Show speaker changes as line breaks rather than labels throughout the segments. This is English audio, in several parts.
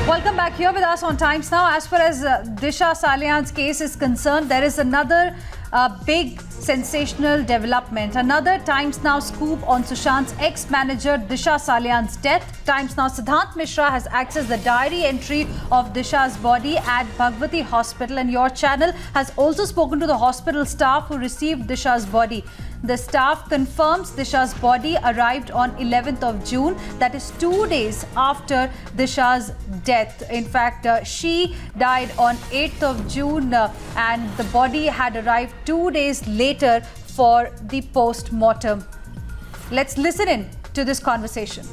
Welcome back. Here with us on Times Now. As far as Disha Salian's case is concerned, there is another big sensational development. Another Times Now scoop on Sushant's ex-manager Disha Salian's death. Times Now Siddhant Mishra has accessed the diary entry of Disha's body at Bhagwati Hospital, and your channel has also spoken to the hospital staff who received Disha's body. The staff confirms Disha's body arrived on 11th of June, that is 2 days after Disha's death. In fact, she died on 8th of June and the body had arrived 2 days later for the post-mortem. Let's listen in to this conversation.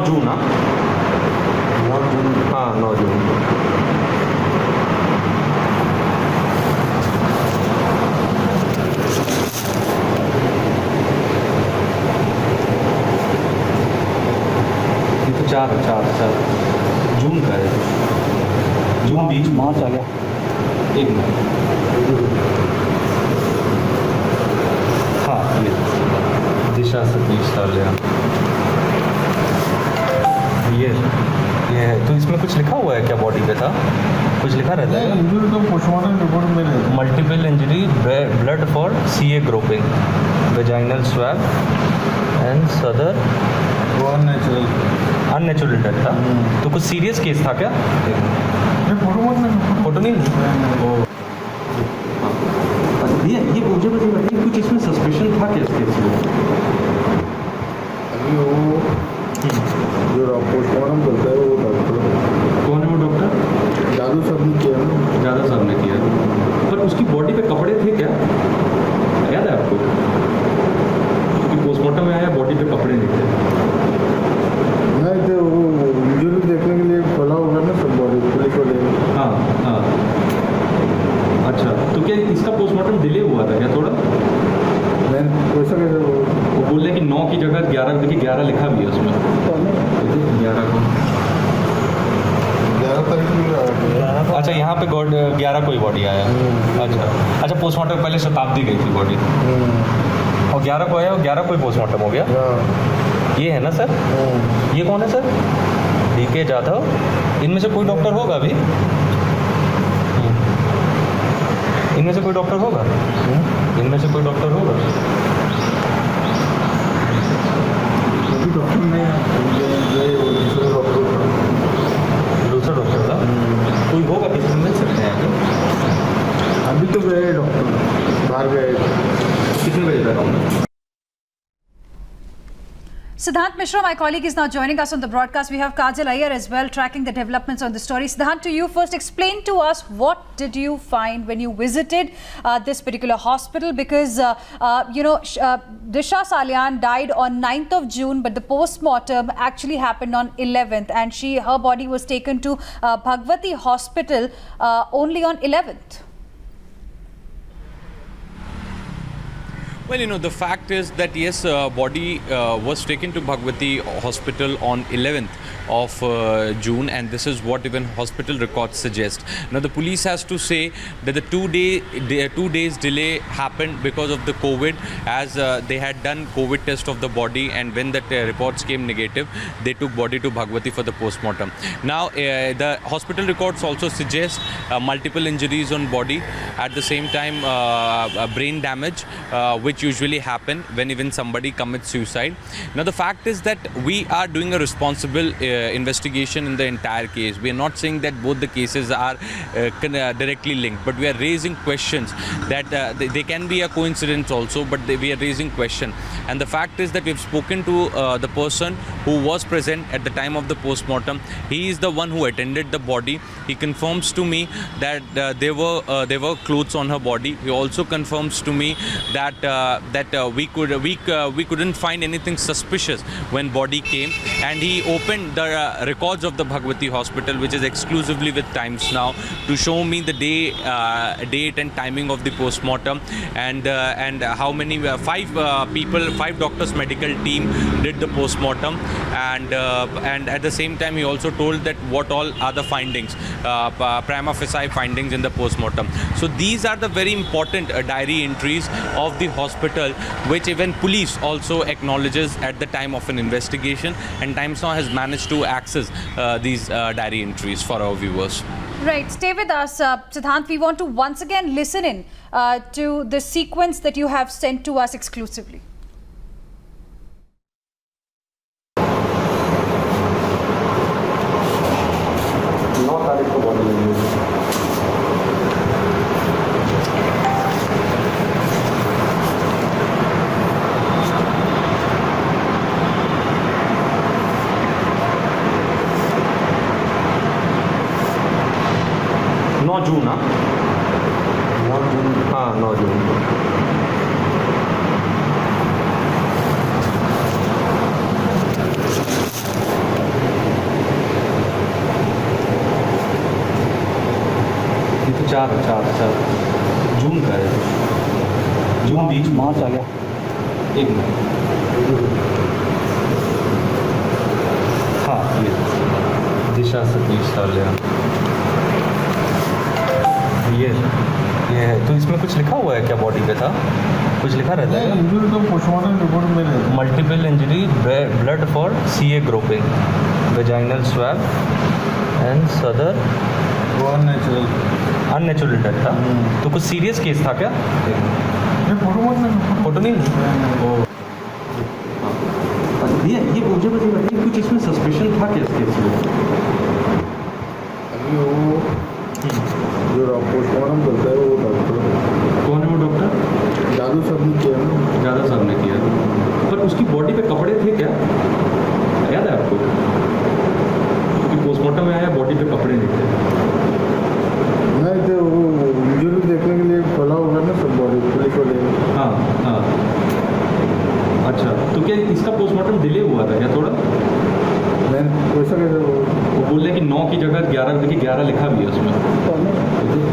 जून हाँ 9 जून ये तो 4 जून का है। जून 20 मार्च आ गया। एक minute, हाँ ये दिशा सतीश सालियान ये है। तो इसमें कुछ लिखा हुआ है क्या? बॉडी पे था कुछ लिखा रहता है?
इंजरी तो पोस्टमार्टम रिपोर्ट में रहता है।
Multiple injury, blood for CA groping, vaginal swab and सदर अननेचुरल डेथ था। तो कुछ सीरियस केस था क्या? फोटो नहीं ये मुझे बताइए, कुछ इसमें सस्पेशन था क्या इस केस में?
अभी वो जो पोस्टमार्टम करता है वो डॉक्टर
कौन है वो डॉक्टर?
जादू साहब ने किया ना।
जादव साहब ने किया, पर उसकी बॉडी पे कपड़े थे क्या? याद है आपको? क्योंकि पोस्टमार्टम में आया बॉडी पे कपड़े नहीं थे।
नहीं तो वो इंजरी देखने के लिए खोला होगा ना सब बॉडी पुलिस वाले।
हाँ हाँ, अच्छा। तो क्या इसका पोस्टमार्टम डिले हुआ था क्या थोड़ा?
नहीं वैसा कैसे
वो बोल रहे कि 9 की जगह 11, देखिए 11 लिखा भी है उसमें। 11 को
11 तारीख को।
अच्छा, यहाँ पे 11 को ही बॉडी आया। अच्छा पोस्टमार्टम पहले शताब्दी गई थी बॉडी और 11 को आया और 11 को ही पोस्टमार्टम हो गया। ये है ना सर? ये कौन है सर? DK जाधव। इनमें से कोई डॉक्टर होगा अभी? इनमें से कोई डॉक्टर होगा? इनमें से कोई डॉक्टर होगा?
डॉक्टर नहीं
दूसरा डॉक्टर था कोई होगा? किसी मिल सकते हैं
अभी तो गए डॉक्टर बाहर गए।
कितने बजे तक आऊँगा?
Siddhant Mishra, my colleague, is now joining us on the broadcast. We have Kajal Iyer as well tracking the developments on the story. Siddhant, to you first, explain to us what did you find when you visited this particular hospital? Because, Disha Salian died on 9th of June, but the post-mortem actually happened on 11th. And her body was taken to Bhagwati Hospital only on 11th.
Well, the fact is that yes, body was taken to Bhagwati Hospital on 11th of June, and this is what even hospital records suggest. Now, the police has to say that the 2 days delay happened because of the COVID, as they had done COVID test of the body, and when that reports came negative, they took body to Bhagwati for the postmortem. Now, the hospital records also suggest multiple injuries on body, at the same time brain damage, which usually happen when even somebody commits suicide. Now, the fact is that we are doing a responsible investigation in the entire case. We are not saying that both the cases are directly linked, but we are raising questions that they can be a coincidence also, but we are raising question. And the fact is that we've spoken to the person who was present at the time of the postmortem. He is the one who attended the body. He confirms to me that there were clothes on her body. He also confirms to me that we couldn't find anything suspicious when body came, and he opened the records of the Bhagwati Hospital, which is exclusively with Times Now, to show me the date and timing of the postmortem, and how many five doctors medical team did the postmortem, and at the same time he also told that what all are the findings, prima facie findings in the postmortem. So these are the very important diary entries of the hospital, which even police also acknowledges at the time of an investigation, and Times Now has managed to access these diary entries for our viewers.
Right, stay with us, Siddhant. We want to once again listen in to the sequence that you have sent to us exclusively.
9 तारीख को body लगी है। जून हाँ 9 जून ये तो 4 जून का है। जून बीच मार्च आ गया। एक मिनट, हाँ ये दिशा सतीश सालिया, ये है। तो इसमें कुछ लिखा हुआ है क्या? बॉडी पे था कुछ लिखा रहता है?
इंजरी तो पोस्टमार्टम रिपोर्ट में रहता है।
Multiple injury, blood for CA groping, vaginal swab and सदर अननेचुरल डेथ था। तो कुछ सीरियस केस था क्या? फोटो नहीं ये मुझे बताइए, कुछ इसमें सस्पेशन था क्या इस केस में?
अभी वो जो पोस्टमार्टम करता है वो डॉक्टर,
कौन है वो डॉक्टर?
जादू साहब ने किया ना।
जादव साहब ने किया, पर उसकी बॉडी पे कपड़े थे क्या? याद है आपको? क्योंकि पोस्टमार्टम में आया बॉडी पे कपड़े नहीं थे।
नहीं तो वो इंजरी देखने के लिए खोला होगा ना सब बॉडी, पुलिस वाले।
हाँ हाँ, अच्छा। तो क्या इसका पोस्टमार्टम डिले हुआ था क्या थोड़ा?
मैं वैसा कैसे
वो बोल रहे कि 9 की जगह 11, देखिए 11 लिखा भी है उसमें।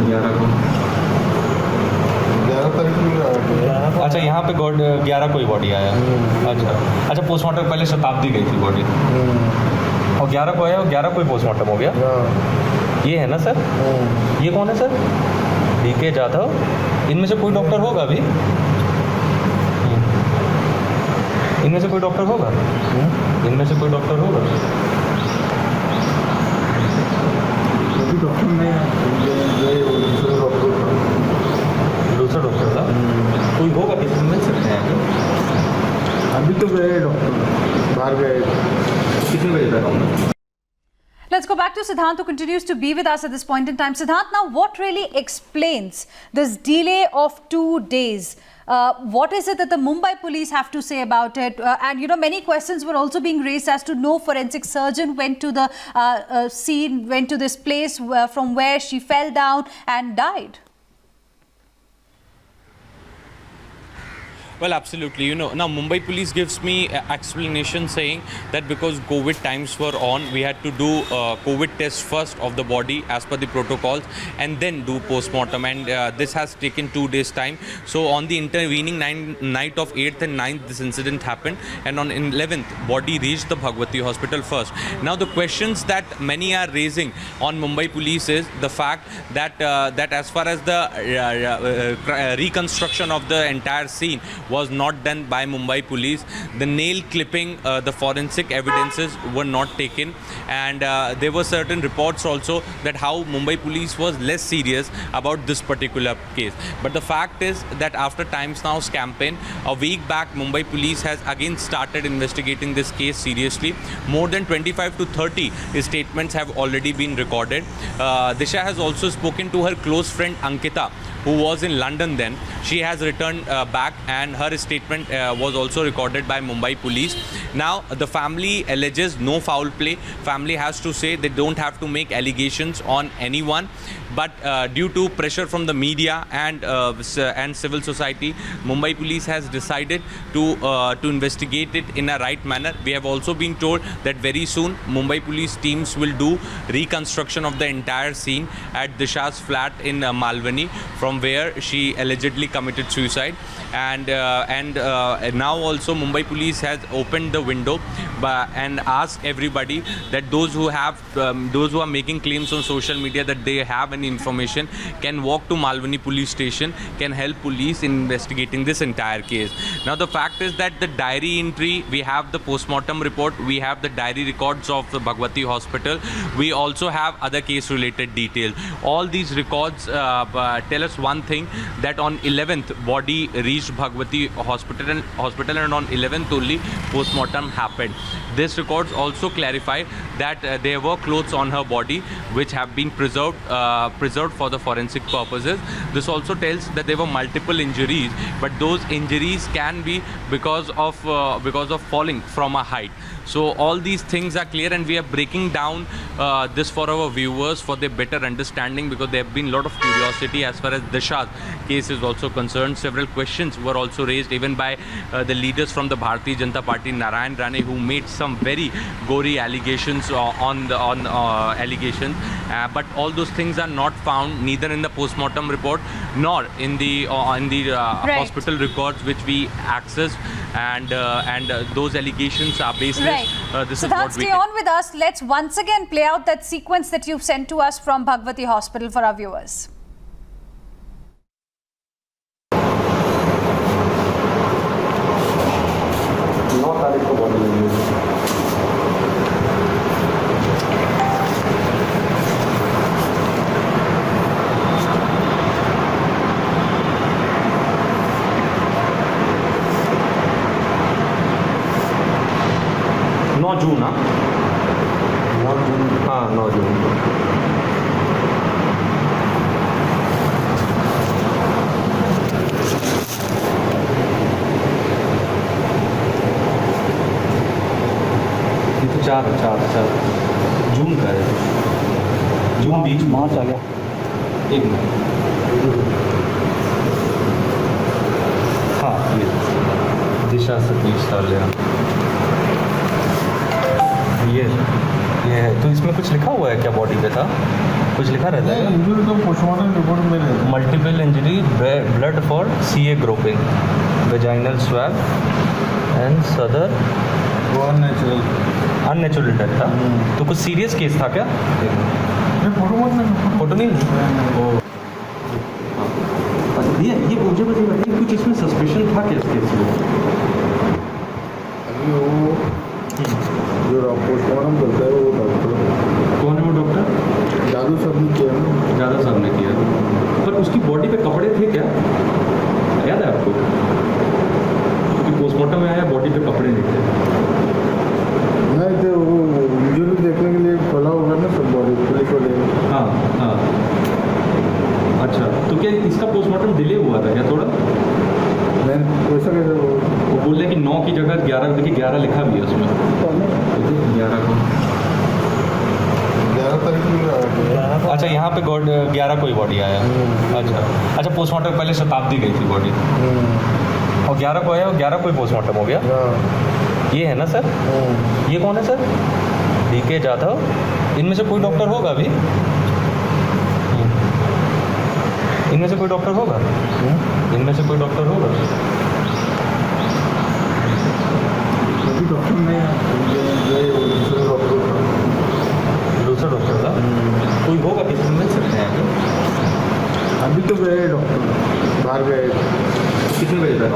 11 को
11 तारीख को।
अच्छा, यहाँ पे 11 को ही बॉडी आया। अच्छा पोस्टमार्टम पहले शताब्दी गई थी बॉडी, और 11 को आया, और 11 को ही पोस्टमार्टम हो गया। ये है ना सर? ये कौन है सर? DK जाधव। इनमें से कोई डॉक्टर होगा अभी? इनमें से कोई डॉक्टर होगा? इनमें से कोई डॉक्टर होगा?
डॉक्टर नहीं
दूसरा डॉक्टर था कोई होगा? किसी मिल सकते हैं
अभी तो गए डॉक्टर, बाहर गए।
कितने बजे तक आऊँगा?
Let's go back to Siddhant, who continues to be with us at this point in time. Siddhant, now what really explains this delay of 2 days? What is it that the Mumbai police have to say about it? And, you know, many questions were also being raised as to no forensic surgeon went to the scene, went to this place from where she fell down and died.
Well, absolutely. You know, now Mumbai police gives me explanation saying that because COVID times were on, we had to do COVID test first of the body as per the protocols, and then do postmortem, and this has taken 2 days time. So on the intervening night of 8th and 9th, this incident happened, and on 11th, body reached the Bhagwati Hospital first. Now the questions that many are raising on Mumbai police is the fact that that as far as the reconstruction of the entire scene was not done by Mumbai police. The nail clipping, the forensic evidences were not taken, and there were certain reports also that how Mumbai police was less serious about this particular case. But the fact is that after Times Now's campaign, a week back, Mumbai police has again started investigating this case seriously. More than 25 to 30 statements have already been recorded. Disha has also spoken to her close friend Ankita, who was in London then. She has returned back, and her statement was also recorded by Mumbai police. Now, the family alleges no foul play. Family has to say they don't have to make allegations on anyone. But due to pressure from the media and civil society, Mumbai police has decided to investigate it in a right manner. We have also been told that very soon Mumbai police teams will do reconstruction of the entire scene at Disha's flat in Malvani, from where she allegedly committed suicide. And now also Mumbai police has opened the window and asked everybody that those who are making claims on social media that they have any information can walk to Malvani police station, can help police in investigating this entire case. Now the fact is that the diary entry, we have the postmortem report, we have the diary records of the Bhagwati hospital, we also have other case related details. All these records tell us one thing, that on 11th body reached Bhagwati hospital and on 11th only postmortem happened. This records also clarify that there were clothes on her body which have been preserved for the forensic purposes. This also tells that there were multiple injuries, but those injuries can be because of falling from a height. So all these things are clear, and we are breaking down this for our viewers for their better understanding, because there have been a lot of curiosity as far as Disha's case is also concerned. Several questions were also raised even by the leaders from the Bharatiya Janata Party, Narayan Rane, who made some very gory allegations on allegations, but all those things are not found neither in the postmortem report nor in the
Right.
hospital records which we accessed, and those allegations are baseless.
Right.
This
Siddharth,
is what we
stay on with us. Let's once again play out that sequence that you've sent to us from Bhagwati Hospital for our viewers.
9 तारीख को body लगी है। जून हाँ 9 जून, हाँ 9 जून। ये तो 4 जून का है, जून 20 मार्च आ गया। एक मिनट, हाँ ये दिशा सतीश सालिया, ये है। तो इसमें कुछ लिखा हुआ है क्या? बॉडी पे था कुछ लिखा रहता है?
इंजरी तो पोस्टमार्टम रिपोर्ट में रहता है।
Multiple injury, blood for CA groping, vaginal swab and सदर,
वो
अननेचुरल डेथ था। तो कुछ सीरियस केस था क्या? फोटो नहीं ओ अच्छा, ये मुझे बताइए कुछ इसमें सस्पेशन था क्या इस केस में?
अभी वो जो पोस्टमार्टम करता है वो डॉक्टर,
कौन है वो डॉक्टर?
जादू साहब ने किया ना।
ज़्यादा साहब ने किया, पर उसकी बॉडी पे कपड़े थे क्या, याद है आपको? क्योंकि पोस्टमार्टम में आया बॉडी पे कपड़े नहीं थे।
नहीं तो वो इंजरी देखने के लिए खोला होगा ना सब बॉडी, पुलिस वाले।
हाँ हाँ, अच्छा तो क्या इसका पोस्टमार्टम डिले हुआ था क्या थोड़ा?
नहीं वैसा कैसे
वो बोल रहे कि 9 की जगह 11, देखिए 11 लिखा भी है उसमें। 11 को,
11 तारीख को।
अच्छा यहाँ पे 11 को ही बॉडी आया। अच्छा पोस्टमार्टम पहले शताब्दी गई थी बॉडी, और 11 को आया, और 11 को ही पोस्टमार्टम हो गया। ये है ना सर? ये कौन है सर? DK जाधव। इनमें से कोई डॉक्टर होगा अभी? इनमें से कोई डॉक्टर होगा? इनमें से कोई डॉक्टर होगा?
डॉक्टर नहीं
दूसरा डॉक्टर था, कोई होगा किसी मिल सकते हैं?
अभी तो गए डॉक्टर, बाहर गए।
कितने बजे तक?